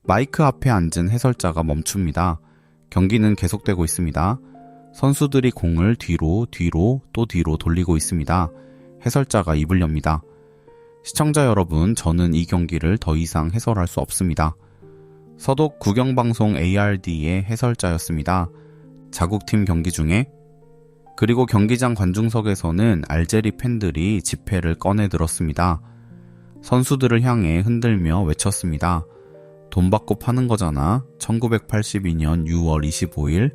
마이크 앞에 앉은 해설자가 멈춥니다. 경기는 계속되고 있습니다. 선수들이 공을 뒤로 또 뒤로 돌리고 있습니다. 해설자가 입을 엽니다. 시청자 여러분, 저는 이 경기를 더 이상 해설할 수 없습니다. 서독 국영방송 ARD의 해설자였습니다. 자국팀 경기 중에. 그리고 경기장 관중석에서는 알제리 팬들이 지폐를 꺼내 들었습니다. 선수들을 향해 흔들며 외쳤습니다. 돈 받고 파는 거잖아. 1982년 6월 25일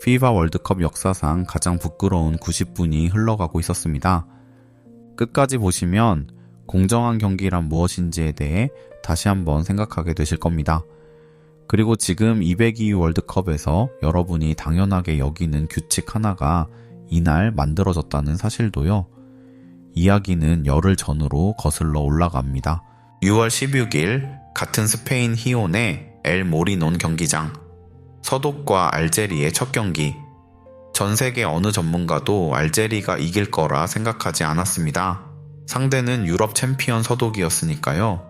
피파 월드컵 역사상 가장 부끄러운 90분이 흘러가고 있었습니다. 끝까지 보시면 공정한 경기란 무엇인지에 대해 다시 한번 생각하게 되실 겁니다. 그리고 지금 202 월드컵에서 여러분이 당연하게 여기는 규칙 하나가 이날 만들어졌다는 사실도요. 이야기는 열흘 전으로 거슬러 올라갑니다. 6월 16일 같은 스페인 히온의 엘 모리논 경기장. 서독과 알제리의 첫 경기. 전 세계 어느 전문가도 알제리가 이길 거라 생각하지 않았습니다. 상대는 유럽 챔피언 서독이었으니까요.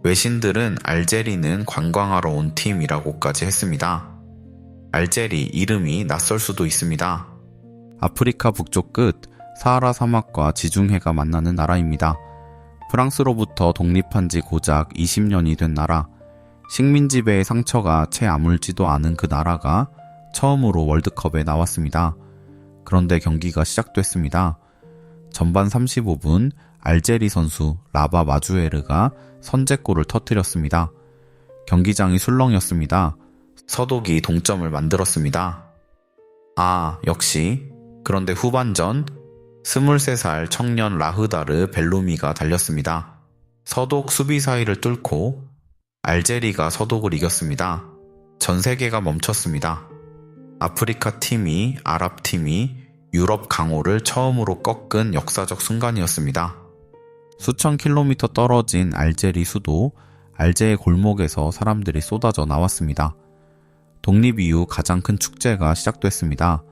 외신들은 알제리는 관광하러 온 팀이라고까지 했습니다. 알제리 이름이 낯설 수도 있습니다. 아프리카 북쪽 끝 사하라 사막과 지중해가 만나는 나라입니다. 프랑스로부터 독립한 지 고작 20년이 된 나라. 식민지배의 상처가 채 아물지도 않은 그 나라가 처음으로 월드컵에 나왔습니다. 그런데 경기가 시작됐습니다. 전반 35분 알제리 선수 라바 마주에르가 선제골을 터뜨렸습니다. 경기장이 술렁이었습니다. 서독이 동점을 만들었습니다. 역시. 그런데 후반전 23살 청년 라흐다르 벨루미가 달렸습니다. 서독 수비 사이를 뚫고 알제리가 서독을 이겼습니다. 전 세계가 멈췄습니다. 아프리카 팀이 아랍 팀이 유럽 강호를 처음으로 꺾은 역사적 순간이었습니다. 수천 킬로미터 떨어진 알제리 수도 알제의 골목에서 사람들이 쏟아져 나왔습니다. 독립 이후 가장 큰 축제가 시작됐습니다.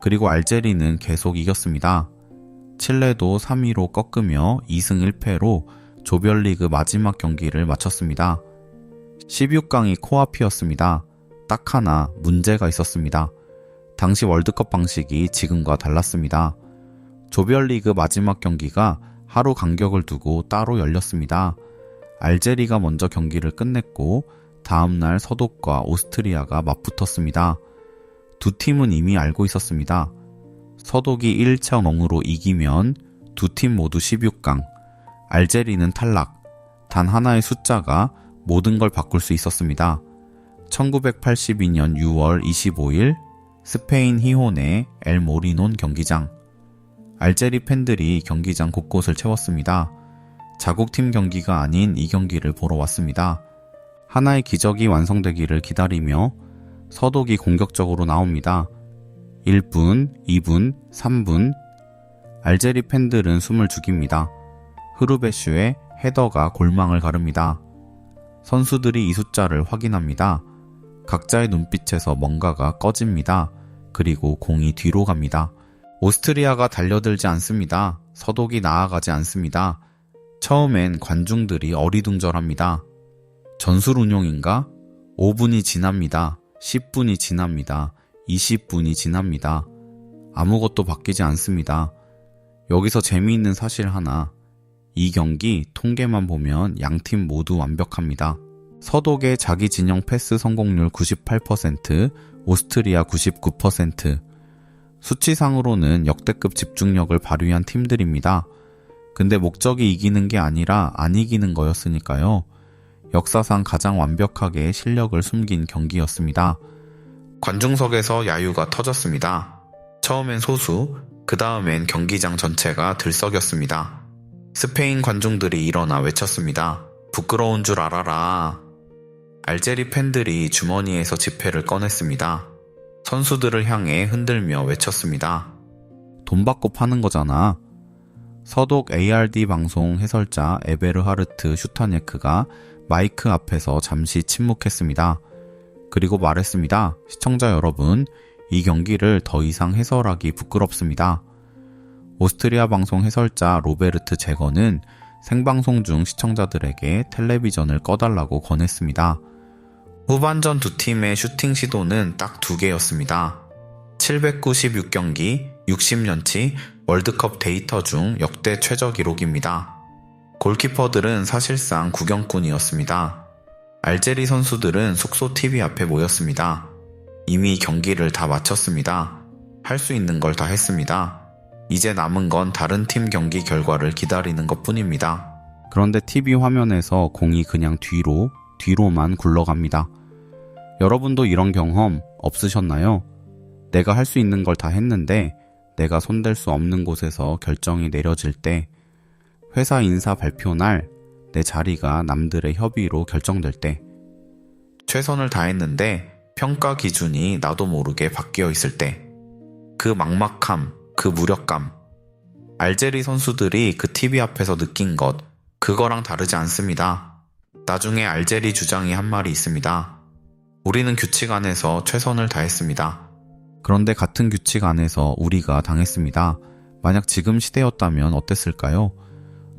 그리고 알제리는 계속 이겼습니다. 칠레도 3-2로 꺾으며 2승 1패로 조별리그 마지막 경기를 마쳤습니다. 16강이 코앞이었습니다. 딱 하나 문제가 있었습니다. 당시 월드컵 방식이 지금과 달랐습니다. 조별리그 마지막 경기가 하루 간격을 두고 따로 열렸습니다. 알제리가 먼저 경기를 끝냈고 다음날 서독과 오스트리아가 맞붙었습니다. 두 팀은 이미 알고 있었습니다. 서독이 1차 0으로 이기면 두 팀 모두 16강, 알제리는 탈락. 단 하나의 숫자가 모든 걸 바꿀 수 있었습니다. 1982년 6월 25일 스페인 히혼의 엘 모리논 경기장. 알제리 팬들이 경기장 곳곳을 채웠습니다. 자국팀 경기가 아닌 이 경기를 보러 왔습니다. 하나의 기적이 완성되기를 기다리며 서독이 공격적으로 나옵니다. 1분, 2분, 3분. 알제리 팬들은 숨을 죽입니다. 흐르베슈의 헤더가 골망을 가릅니다. 선수들이 이 숫자를 확인합니다. 각자의 눈빛에서 뭔가가 꺼집니다. 그리고 공이 뒤로 갑니다. 오스트리아가 달려들지 않습니다. 서독이 나아가지 않습니다. 처음엔 관중들이 어리둥절합니다. 전술 운용인가? 5분이 지납니다. 10분이 지납니다. 20분이 지납니다. 아무것도 바뀌지 않습니다. 여기서 재미있는 사실 하나. 이 경기 통계만 보면 양팀 모두 완벽합니다. 서독의 자기 진영 패스 성공률 98%, 오스트리아 99%. 수치상으로는 역대급 집중력을 발휘한 팀들입니다. 근데 목적이 이기는 게 아니라 안 이기는 거였으니까요. 역사상 가장 완벽하게 실력을 숨긴 경기였습니다. 관중석에서 야유가 터졌습니다. 처음엔 소수, 그 다음엔 경기장 전체가 들썩였습니다. 스페인 관중들이 일어나 외쳤습니다. 부끄러운 줄 알아라. 알제리 팬들이 주머니에서 지폐를 꺼냈습니다. 선수들을 향해 흔들며 외쳤습니다. 돈 받고 파는 거잖아. 서독 ARD 방송 해설자 에베르하르트 슈타네크가 마이크 앞에서 잠시 침묵했습니다. 그리고 말했습니다. 시청자 여러분, 이 경기를 더 이상 해설하기 부끄럽습니다. 오스트리아 방송 해설자 로베르트 제거는 생방송 중 시청자들에게 텔레비전을 꺼달라고 권했습니다. 후반전 두 팀의 슈팅 시도는 딱 2개였습니다. 796경기 60년치 월드컵 데이터 중 역대 최저 기록입니다. 골키퍼들은 사실상 구경꾼이었습니다. 알제리 선수들은 숙소 TV 앞에 모였습니다. 이미 경기를 다 마쳤습니다. 할 수 있는 걸 다 했습니다. 이제 남은 건 다른 팀 경기 결과를 기다리는 것 뿐입니다. 그런데 TV 화면에서 공이 그냥 뒤로만 굴러갑니다. 여러분도 이런 경험 없으셨나요? 내가 할 수 있는 걸 다 했는데 내가 손댈 수 없는 곳에서 결정이 내려질 때, 회사 인사 발표 날 내 자리가 남들의 협의로 결정될 때, 최선을 다했는데 평가 기준이 나도 모르게 바뀌어 있을 때, 그 막막함, 그 무력감, 알제리 선수들이 그 TV 앞에서 느낀 것, 그거랑 다르지 않습니다. 나중에 알제리 주장이 한 말이 있습니다. 우리는 규칙 안에서 최선을 다했습니다. 그런데 같은 규칙 안에서 우리가 당했습니다. 만약 지금 시대였다면 어땠을까요?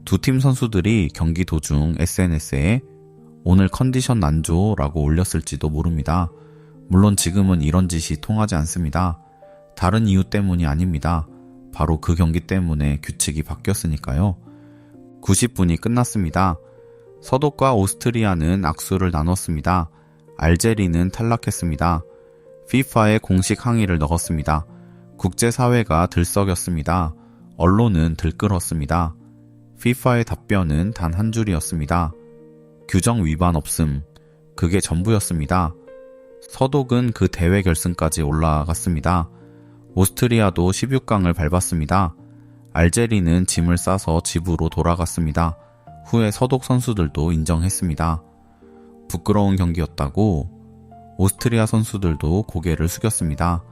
두 팀 선수들이 경기 도중 SNS에 오늘 컨디션 안 좋라고 올렸을지도 모릅니다. 물론 지금은 이런 짓이 통하지 않습니다. 다른 이유 때문이 아닙니다. 바로 그 경기 때문에 규칙이 바뀌었으니까요. 90분이 끝났습니다. 서독과 오스트리아는 악수를 나눴습니다. 알제리는 탈락했습니다. FIFA에 공식 항의를 넣었습니다. 국제사회가 들썩였습니다. 언론은 들끓었습니다. FIFA의 답변은 단 한 줄이었습니다. 규정 위반 없음. 그게 전부였습니다. 서독은 그 대회 결승까지 올라갔습니다. 오스트리아도 16강을 밟았습니다. 알제리는 짐을 싸서 집으로 돌아갔습니다. 후에 서독 선수들도 인정했습니다. 부끄러운 경기였다고 오스트리아 선수들도 고개를 숙였습니다.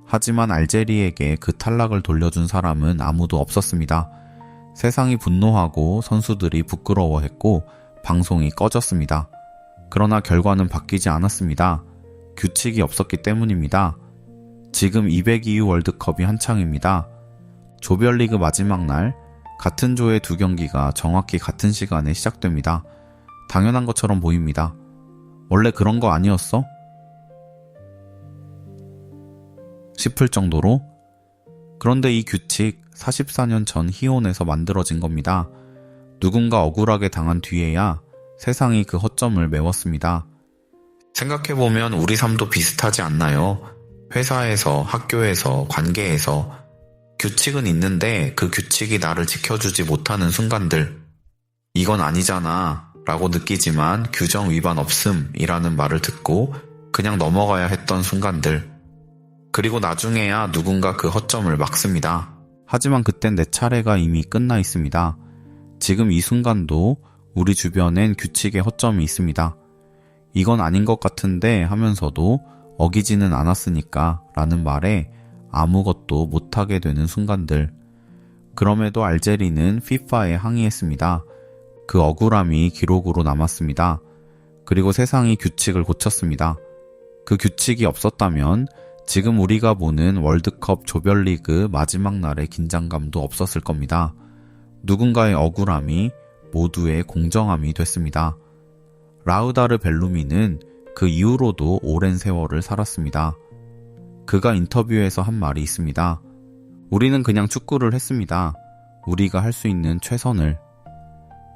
하지만 알제리에게 그 탈락을 돌려준 사람은 아무도 없었습니다. 세상이 분노하고 선수들이 부끄러워했고 방송이 꺼졌습니다. 그러나 결과는 바뀌지 않았습니다. 규칙이 없었기 때문입니다. 지금 202후 월드컵이 한창입니다. 조별리그 마지막 날 같은 조의 두 경기가 정확히 같은 시간에 시작됩니다. 당연한 것처럼 보입니다. 원래 그런 거 아니었어? 싶을 정도로. 그런데 이 규칙 44년 전 희혼에서 만들어진 겁니다. 누군가 억울하게 당한 뒤에야 세상이 그 허점을 메웠습니다. 생각해보면 우리 삶도 비슷하지 않나요? 회사에서, 학교에서, 관계에서 규칙은 있는데 그 규칙이 나를 지켜주지 못하는 순간들. 이건 아니잖아 라고 느끼지만 규정 위반 없음이라는 말을 듣고 그냥 넘어가야 했던 순간들. 그리고 나중에야 누군가 그 허점을 막습니다. 하지만 그땐 내 차례가 이미 끝나 있습니다. 지금 이 순간도 우리 주변엔 규칙의 허점이 있습니다. 이건 아닌 것 같은데 하면서도 어기지는 않았으니까 라는 말에 아무것도 못하게 되는 순간들. 그럼에도 알제리는 FIFA에 항의했습니다. 그 억울함이 기록으로 남았습니다. 그리고 세상이 규칙을 고쳤습니다. 그 규칙이 없었다면 지금 우리가 보는 월드컵 조별리그 마지막 날의 긴장감도 없었을 겁니다. 누군가의 억울함이 모두의 공정함이 됐습니다. 라우다르 벨루미는 그 이후로도 오랜 세월을 살았습니다. 그가 인터뷰에서 한 말이 있습니다. 우리는 그냥 축구를 했습니다. 우리가 할 수 있는 최선을.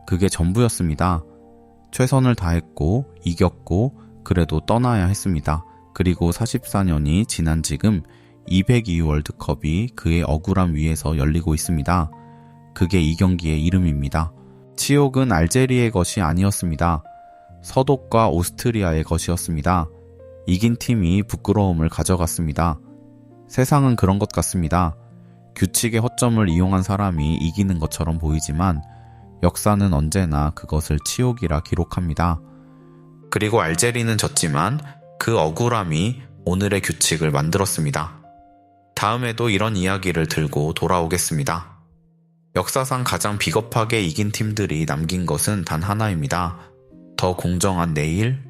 그게 전부였습니다. 최선을 다했고 이겼고 그래도 떠나야 했습니다. 그리고 44년이 지난 지금 202후 월드컵이 그의 억울함 위에서 열리고 있습니다. 그게 이 경기의 이름입니다. 치욕은 알제리의 것이 아니었습니다. 서독과 오스트리아의 것이었습니다. 이긴 팀이 부끄러움을 가져갔습니다. 세상은 그런 것 같습니다. 규칙의 허점을 이용한 사람이 이기는 것처럼 보이지만 역사는 언제나 그것을 치욕이라 기록합니다. 그리고 알제리는 졌지만 그 억울함이 오늘의 규칙을 만들었습니다. 다음에도 이런 이야기를 들고 돌아오겠습니다. 역사상 가장 비겁하게 이긴 팀들이 남긴 것은 단 하나입니다. 더 공정한 내일,